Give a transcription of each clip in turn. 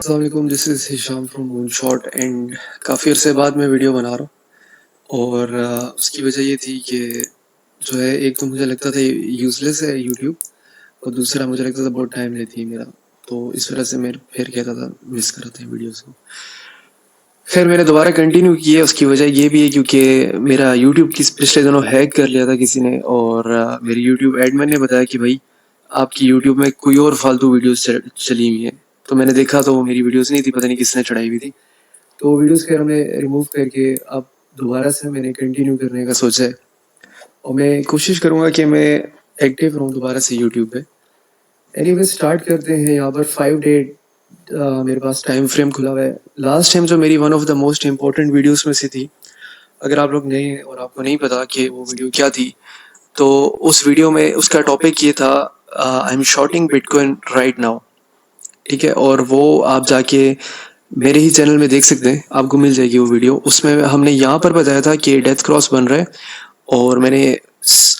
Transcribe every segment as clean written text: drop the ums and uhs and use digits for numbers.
अस्सलाम वालेकुम, this is Hisham from moonshot and काफ़ी अरसे बाद मैं वीडियो बना रहा हूँ और उसकी वजह ये थी कि जो है एक तो मुझे लगता था यूज़लेस है यूट्यूब और दूसरा मुझे लगता था बहुत टाइम लेती है मेरा, तो इस वजह से मैं फिर कहता था मिस कर रहा था वीडियोज़ को। खैर मैंने दोबारा कंटिन्यू किया, उसकी वजह ये भी है क्योंकि मेरा यूट्यूब किस पिछले दिनों हैक कर लिया था किसी ने और मेरी यूट्यूब एडमिन ने बताया कि भाई आपकी यूट्यूब में कोई और फालतू वीडियोस चली हुई हैं। तो मैंने देखा तो वो मेरी वीडियोस नहीं थी, पता नहीं किसने चढ़ाई हुई थी। तो वो वीडियोस खैर हमने रिमूव करके अब दोबारा से मैंने कंटिन्यू करने का सोचा है और मैं कोशिश करूँगा कि मैं एक्टिव रहूँ दोबारा से यूट्यूब पे। एनीवे स्टार्ट करते हैं। यहाँ पर 5 डेट मेरे पास टाइम फ्रेम खुला हुआ है। लास्ट टाइम जो मेरी one of the most important videos में से थी, अगर आप लोग नए हैं और आपको नहीं पता कि वो वीडियो क्या थी, तो उस वीडियो में उसका टॉपिक ये था I am shorting bitcoin right now. ठीक है, और वो आप जाके मेरे ही चैनल में देख सकते हैं, आपको मिल जाएगी वो वीडियो। उसमें हमने यहाँ पर बताया था कि डेथ क्रॉस बन रहा है और मैंने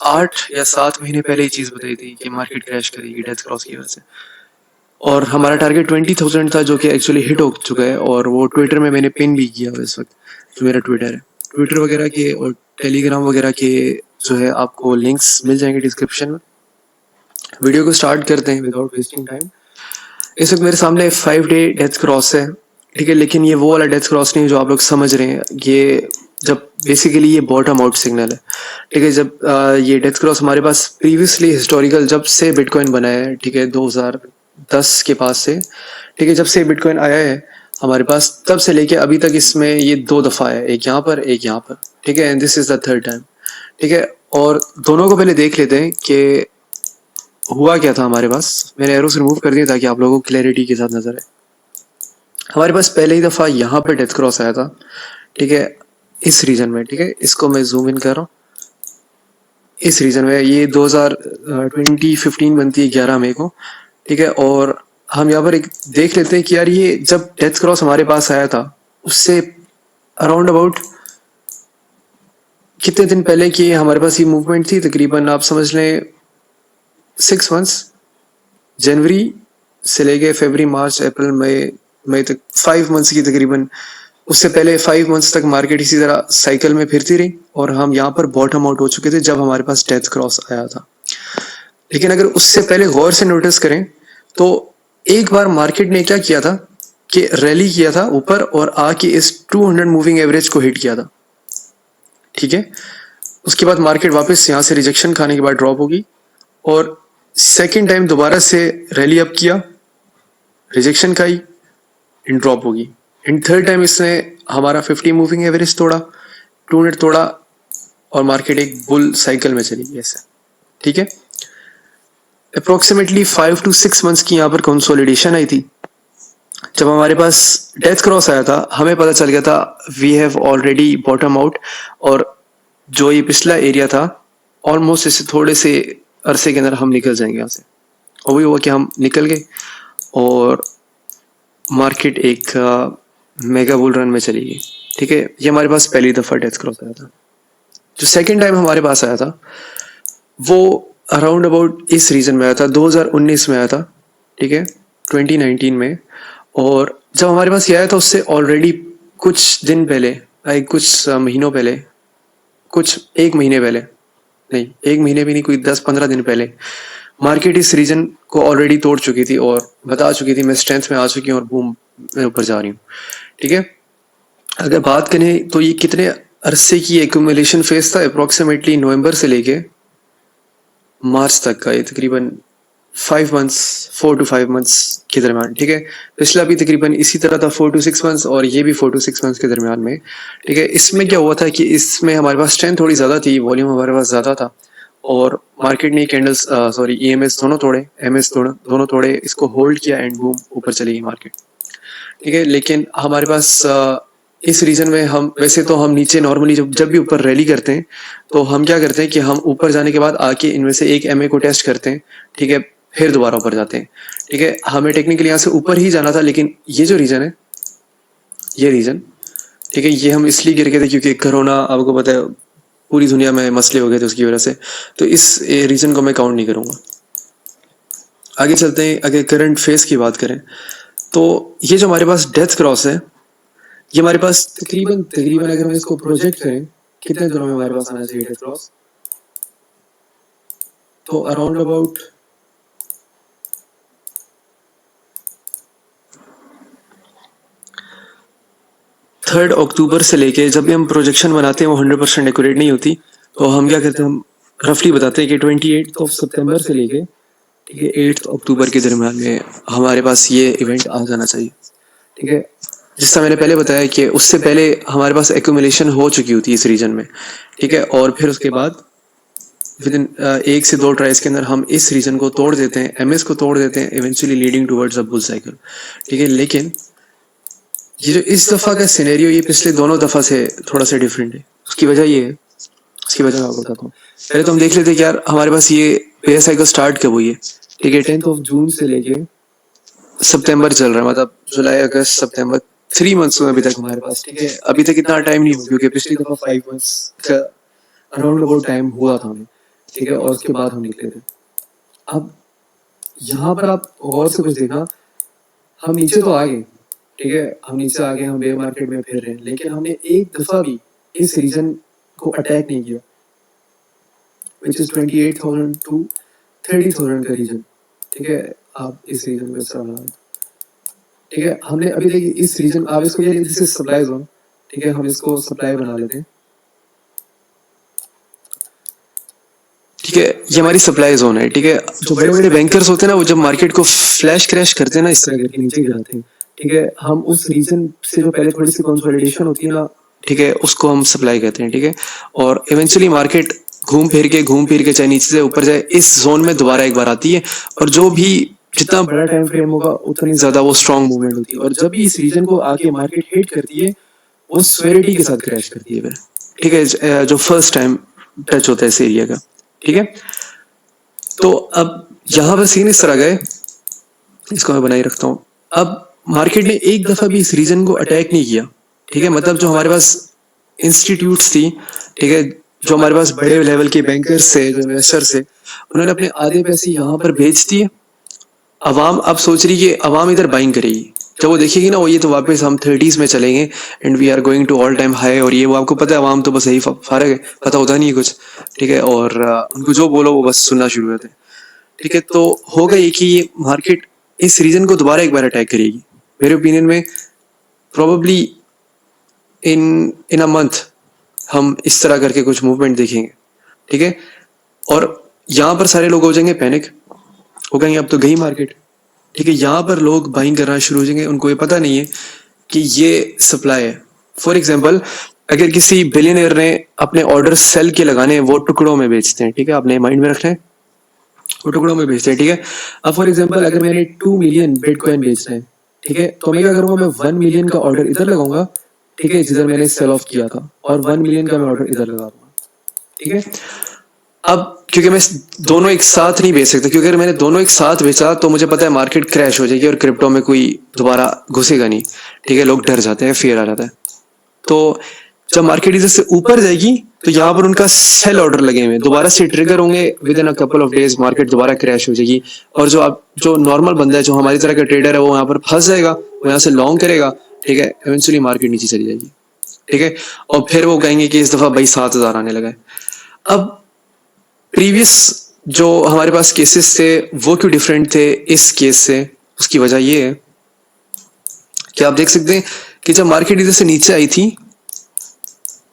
8 या 7 महीने पहले ये चीज़ बताई थी कि मार्केट क्रैश करेगी डेथ क्रॉस की वजह से। और हमारा टारगेट 20,000 था जो कि एक्चुअली हिट हो चुका है और वो ट्विटर में मैंने पिन भी किया इस वक्त, जो मेरा ट्विटर है। ट्विटर वगैरह के और टेलीग्राम वगैरह के जो है आपको लिंक्स मिल जाएंगे डिस्क्रिप्शन में। वीडियो को स्टार्ट करते हैं विदाउट वेस्टिंग टाइम। इस वक्त मेरे सामने 5 डे डेथ क्रॉस है, ठीक है, लेकिन ये वो वाला डेथ क्रॉस नहीं जो आप लोग समझ रहे हैं। ये जब बेसिकली ये बॉटम आउट सिग्नल है, ठीक है। जब ये डेथ क्रॉस हमारे पास प्रीवियसली हिस्टोरिकल जब से बिटकॉइन बना है, ठीक है, 2010 के पास से, ठीक है, जब से बिटकॉइन आया है हमारे पास तब से लेके अभी तक इसमें ये 2 दफ़ा है, एक यहाँ पर एक यहाँ पर, ठीक है, and this is the third time, ठीक है। और दोनों को पहले देख लेते हैं कि हुआ क्या था हमारे पास। मैंने एरोस रिमूव कर दिया ताकि आप लोगों को क्लैरिटी के साथ नजर आए। हमारे पास पहले ही दफ़ा यहाँ पर डेथ क्रॉस आया था, ठीक है, इस रीजन में, ठीक है। इसको मैं जूम इन कर रहा हूँ। इस रीजन में ये 2015 बनती है 11 मई को, ठीक है। और हम यहाँ पर एक देख लेते हैं कि यार ये जब डेथ क्रॉस हमारे पास आया था उससे अराउंड अबाउट कितने दिन पहले की हमारे पास ये मूवमेंट थी, तकरीबन आप समझ लें 6 मंथ्स, जनवरी से लेके फरवरी मार्च अप्रैल मई तक 5 मंथ्स की तकरीबन। उससे पहले 5 मंथ्स तक मार्केट इसी तरह साइकिल में फिरती रही और हम यहाँ पर बॉटम आउट हो चुके थे जब हमारे पास डेथ क्रॉस आया था। लेकिन अगर उससे पहले गौर से नोटिस करें तो एक बार मार्केट ने क्या किया था कि रैली किया था ऊपर और आके इस 200 मूविंग एवरेज को हिट किया था, ठीक है। उसके बाद मार्केट वापस यहाँ से रिजेक्शन खाने के बाद ड्रॉप होगी और सेकेंड टाइम दोबारा से रैली अप किया, रिजेक्शन खाई, इन ड्रॉप होगी। इन थर्ड टाइम इसने हमारा 50 मूविंग एवरेज तोड़ा, 200 तोड़ा और मार्केट एक बुल साइकिल में चली गई ऐसे, ठीक है। अप्रोक्सीमेटली 5 to 6 मंथ्स की यहाँ पर कंसोलिडेशन आई थी। जब हमारे पास डेथ क्रॉस आया था हमें पता चल गया था we have already bottom out और जो ये पिछला एरिया था ऑलमोस्ट इससे थोड़े से अरसे के अंदर हम निकल जाएंगे यहाँ से। और वही हुआ कि हम निकल गए और मार्केट एक मेगा बुल रन में चली गई, ठीक है। ये हमारे पास पहली दफ़ा डेथ क्रॉस आया था। जो सेकेंड टाइम हमारे पास आया था वो अराउंड अबाउट इस रीजन में आया था, 2019 में आया था, ठीक है, 2019 में। और जब हमारे पास ये आया था उससे ऑलरेडी कुछ दिन पहले, कुछ महीनों पहले, कुछ 1 महीने पहले, नहीं 1 महीने भी नहीं, कोई 10-15 दिन पहले मार्केट इस रीजन को ऑलरेडी तोड़ चुकी थी और बता चुकी थी मैं स्ट्रेंथ में आ चुकी हूँ और बूम मैं ऊपर जा रही हूँ, ठीक है। अगर बात करें तो ये कितने अरसे की एक्यूमुलेशन फेज था, अप्रोक्सीमेटली नवंबर से लेके मार्च तक का, ये तकरीबन 5 मंथ्स, 4 to 5 मंथ्स के दरमियान, ठीक है। पिछला भी तकरीबन इसी तरह था 4 to 6 मंथ्स और ये भी 4 to 6 मंथ्स के दरमियान में, ठीक है। इसमें क्या हुआ था कि इसमें हमारे पास स्ट्रेंथ थोड़ी ज़्यादा थी, वॉल्यूम हमारे पास ज़्यादा था और मार्केट ने कैंडल्स सॉरी EMS दोनों तोड़े, MS दोनों तोड़े, इसको होल्ड किया एंड बूम ऊपर चली गई मार्केट, ठीक है। लेकिन हमारे पास इस रीजन में हम वैसे तो हम नीचे नॉर्मली जब भी ऊपर रैली करते हैं तो हम क्या करते हैं कि हम ऊपर जाने के बाद आके इनमें से एक MA को टेस्ट करते हैं, ठीक है, फिर दोबारा ऊपर जाते हैं, ठीक है। हमें टेक्निकली यहाँ से ऊपर ही जाना था लेकिन ये जो रीजन है, ये रीजन, ठीक है, ये हम इसलिए गिर गए थे क्योंकि कोरोना, आपको पता है पूरी दुनिया में मसले हो गए थे उसकी वजह से, तो इस रीजन को मैं काउंट नहीं करूंगा। आगे चलते हैं। अगर करंट फेस की बात करें तो ये जो हमारे पास डेथ क्रॉस है, ये हमारे पास तकरीबन तकरीबन अगर हम इसको प्रोजेक्ट करें कितने दिनों में हमारे पास आना चाहिए डेथ क्रॉस, तो अराउंड अबाउट 3 अक्टूबर से लेके जब भी हम प्रोजेक्शन बनाते हैं वो 100% एक्यूरेट नहीं होती, तो हम क्या करते हैं, हम रफली बताते हैं कि 28 सितंबर से लेके ठीक है 8 अक्टूबर के दरमियान में हमारे पास ये इवेंट आ जाना चाहिए। ठीक है, जिससे मैंने पहले बताया कि उससे पहले हमारे पास एक्यूमुलेशन हो चुकी होती है इस रीजन में। ठीक है, और फिर उसके बाद विद इन 1 से 2 ट्राइज के अंदर हम इस रीजन को तोड़ देते हैं, एमएस को तोड़ देते हैं, eventually leading towards a bull cycle. ठीक है, लेकिन ये जो इस दफा का सिनेरियो ये पिछले दोनों दफा से थोड़ा सा डिफरेंट है। उसकी वजह ये है, उसकी वजह मैं आपको बताता हूँ। पहले तो हम देख लेते हैं कि यार हमारे पास ये बेयर साइकिल स्टार्ट कब हुई है। ठीक है, 10 जून से लेके सितंबर चल रहा है, मतलब जुलाई अगस्त सितंबर 3 मंथ्स में अभी तक हमारे पास। ठीक है, अभी तक इतना टाइम नहीं हुआ क्योंकि पिछली दफा 5 मंथ्स का अराउंड अबाउट टाइम हुआ था हमें। ठीक है, और उसके बाद हम निकले थे। अब यहाँ पर आप गौर से कुछ देखना, हम नीचे तो आ गए। ठीक है, हम नीचे आ गए, हम बेयर मार्केट में फिर रहे हैं, लेकिन हमने एक दफा भी इस रीजन को अटैक नहीं किया, विच इज 28,000 टू 30,000 का रीजन। ठीक है, आप इस रीजन को इस्तेमाल, ठीक है, हमने अभी देखिए इस रीजन, आप इसको ये दिस इज सप्लाई जोन। ठीक है, हम इसको सप्लाई बना लेते हैं। ठीक है, ये हमारी सप्लाई जोन है। ठीक है, जो बड़े बड़े बैंकर्स होते हैं ना, वो जब मार्केट को फ्लैश क्रैश करते हैं ना, इस तरह करके नीचे गिराते हैं। ठीक है, हम उस रीजन से जो पहले थोड़ी सी कंसोलिडेशन होती है ना, ठीक है, उसको हम सप्लाई कहते हैं। ठीक है, और इवेंचुअली मार्केट घूम फिर के चाहे नीचे से ऊपर जाए, इस जोन में दोबारा एक बार आती है, और जो भी जितना बड़ा टाइम फ्रेम होगा उतनी ज्यादा वो स्ट्रॉन्ग मूवमेंट होती है, और जब भी इस रीजन को आके मार्केट हिट करती है वो स्वेरिटी के साथ क्रैश करती है फिर। ठीक है, जो फर्स्ट टाइम टच होता है इस एरिया का। ठीक है, तो अब यहाँ पर सीन इस तरह गए, इसको मैं बनाई रखता हूँ। अब मार्केट ने एक दफा भी इस रीजन को अटैक नहीं किया। ठीक है, मतलब जो हमारे पास इंस्टीट्यूट्स थी, ठीक है, जो हमारे पास बड़े लेवल के बैंकर्स थे, जो इन्वेस्टर्स थे, उन्होंने अपने आधे पैसे यहाँ पर भेज दिए। अवाम अब सोच रही है कि अवाम इधर बाइंग करेगी, जब वो देखेगी ना, वो ये तो वापस हम 30s में चलेंगे and we are going to all time high, और ये वो आपको पता है अवाम तो बस यही फारग है, पता होता नहीं है कुछ। ठीक है, और उनको जो बोलो वो बस सुनना शुरू होते हैं। ठीक है, तो होगा ये कि ये मार्केट इस रीजन को दोबारा एक बार अटैक करेगी। मेरे ओपिनियन में प्रोबेबली इन अ मंथ हम इस तरह करके कुछ मूवमेंट देखेंगे। ठीक है, और यहाँ पर सारे लोग हो जाएंगे पैनिक, हो कहेंगे अब तो गई मार्केट। ठीक है, यहाँ पर लोग बाइंग करना शुरू हो जाएंगे, उनको ये पता नहीं है कि ये सप्लाई है। फॉर एग्जाम्पल, अगर किसी बिलियनियर ने अपने ऑर्डर सेल के लगाने, वो टुकड़ों में बेचते हैं। ठीक है, आपने माइंड में रखना है, वो टुकड़ों में बेचते हैं। ठीक है, अब फॉर एग्जाम्पल अगर मैंने 2 मिलियन बिटकॉइन बेचना है, ठीक है, तो मैं क्या करूंगा, मैं 1 मिलियन का ऑर्डर इधर लगाऊंगा। ठीक है, जिधर मैंने सेल ऑफ किया था, और 1 मिलियन का मैं ऑर्डर इधर लगा दूंगा। ठीक है, अब क्योंकि मैं दोनों एक साथ नहीं बेच सकता, क्योंकि अगर मैंने दोनों एक साथ बेचा तो मुझे पता है मार्केट क्रैश हो जाएगी और क्रिप्टो में कोई दोबारा घुसेगा नहीं। ठीक है, लोग डर जाते हैं, फियर आ जाता है। तो जब मार्केट इधर से ऊपर जाएगी तो यहाँ पर उनका सेल ऑर्डर लगे हुए दोबारा से ट्रिगर होंगे, with in a couple of days market दोबारा क्रैश हो जाएगी, और जो नॉर्मल बंदा है, जो हमारी तरह का ट्रेडर है, वो यहाँ पर फंस जाएगा, वो यहाँ से लॉन्ग करेगा। ठीक है, इवेंचुअली मार्केट नीचे चली जाएगी। ठीक है, और फिर वो कहेंगे कि इस दफा भाई 7,000 आने लगा है। अब प्रीवियस जो हमारे पास केसेस थे वो क्यों डिफरेंट थे इस केस से, उसकी वजह ये है कि आप देख सकते हैं कि जब मार्केट इधर से नीचे आई थी,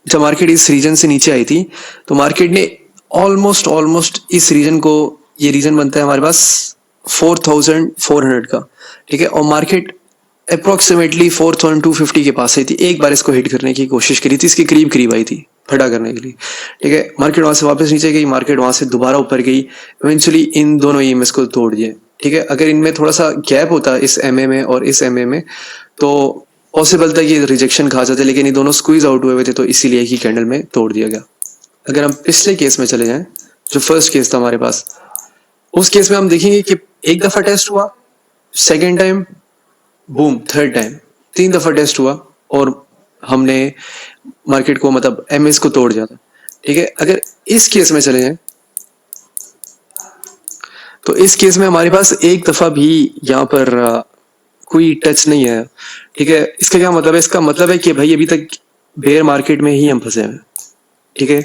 जब मार्केट इस रीजन से नीचे आई थी, तो मार्केट ने ऑलमोस्ट इस रीजन को, ये रीजन बनता है हमारे पास 4,400 का। ठीक है, और मार्केट अप्रोक्सीमेटली 4,250 के पास आई थी, एक बार इसको हिट करने की कोशिश करी थी, इसके करीब करीब आई थी फटा करने के लिए। ठीक है, मार्केट वहां से वापस नीचे गई, मार्केट वहां से दोबारा ऊपर गई, इवेंचुअली इन दोनों ईएमएस को तोड़ दिए। ठीक है, अगर इनमें थोड़ा सा गैप होता इस एमए में और इस एमए में, तो पॉसिबल था कि रिजेक्शन खा जाते, लेकिन ये दोनों स्क्वीज आउट हुए थे, तो इसीलिए ही कैंडल में तोड़ दिया गया। अगर हम पिछले केस में चले जाएं, जो फर्स्ट केस था हमारे पास, उस केस में हम देखेंगे कि एक दफा टेस्ट हुआ, second time boom, third time, 3 दफा टेस्ट हुआ, और हमने मार्केट को, मतलब एमएस को तोड़ दिया था। ठीक है, अगर इस केस में चले जाएं, तो इस केस में हमारे पास एक दफा भी यहाँ पर कोई टच नहीं है, ठीक है। इसका क्या मतलब है? इसका मतलब है कि भाई अभी तक बेयर मार्केट में ही हम फंसे हैं, ठीक है।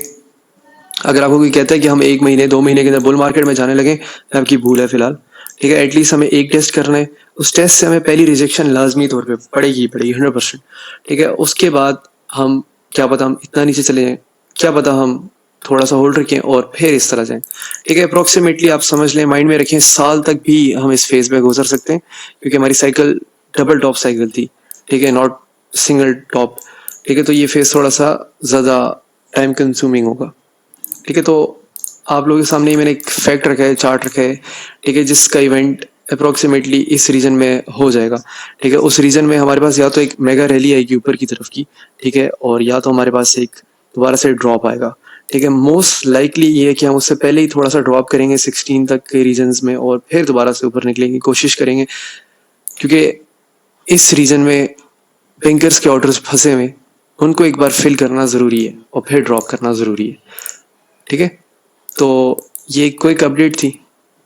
अगर आपको कोई कहता है कि हम 1 महीने 2 महीने के अंदर बुल मार्केट में जाने लगे, तो आपकी भूल है फिलहाल, ठीक है। एटलीस्ट हमें एक टेस्ट करना है, उस टेस्ट से हमें पहली रिजेक्शन लाजमी तौर पे पड़ेगी 100%, ठीक है। उसके बाद हम क्या पता हम इतना नीचे चले जाएं, क्या पता हम थोड़ा सा होल्ड रखें और फिर इस तरह जाएं, ठीक है। अप्रोक्सीमेटली आप समझ लें, माइंड में रखें, साल तक भी हम इस फेज में गुजर सकते हैं, क्योंकि हमारी साइकिल डबल टॉप साइकिल थी, ठीक है, नॉट सिंगल टॉप, ठीक है। तो ये फेज थोड़ा सा ज़्यादा टाइम कंज्यूमिंग होगा, ठीक है। तो आप लोगों के सामने ही मैंने एक फैक्ट रखा है, चार्ट रखा है, ठीक है, जिसका इवेंट अप्रोक्सीमेटली इस रीजन में हो जाएगा, ठीक है। उस रीजन में हमारे पास या तो एक मेगा रैली आएगी ऊपर की तरफ की, ठीक है, और या तो हमारे पास एक दोबारा से ड्रॉप आएगा, ठीक है। मोस्ट लाइकली ये है कि हम उससे पहले ही थोड़ा सा ड्रॉप करेंगे 16 तक के रीजन्स में, और फिर दोबारा से ऊपर निकलेंगे की कोशिश करेंगे, क्योंकि इस रीजन में बैंकर्स के ऑर्डर्स फंसे हुए, उनको एक बार फिल करना ज़रूरी है और फिर ड्रॉप करना ज़रूरी है, ठीक है। तो ये एक क्विक अपडेट थी,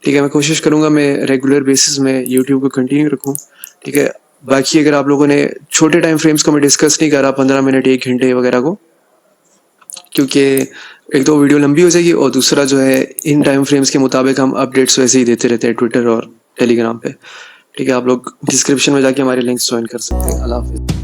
ठीक है। मैं कोशिश करूंगा मैं रेगुलर बेसिस में यूट्यूब को कंटिन्यू रखूं, ठीक है। बाकी अगर आप लोगों ने छोटे टाइम फ्रेम्स को मैं डिस्कस नहीं करा, 15 मिनट 1 घंटे वगैरह को, क्योंकि एक तो वीडियो लंबी हो जाएगी, और दूसरा जो है इन टाइम फ्रेम्स के मुताबिक हम अपडेट्स वैसे ही देते रहते हैं ट्विटर और टेलीग्राम पे, ठीक है। आप लोग डिस्क्रिप्शन में जाके हमारे लिंक्स ज्वाइन कर सकते हैं। अल्लाह हाफिज़।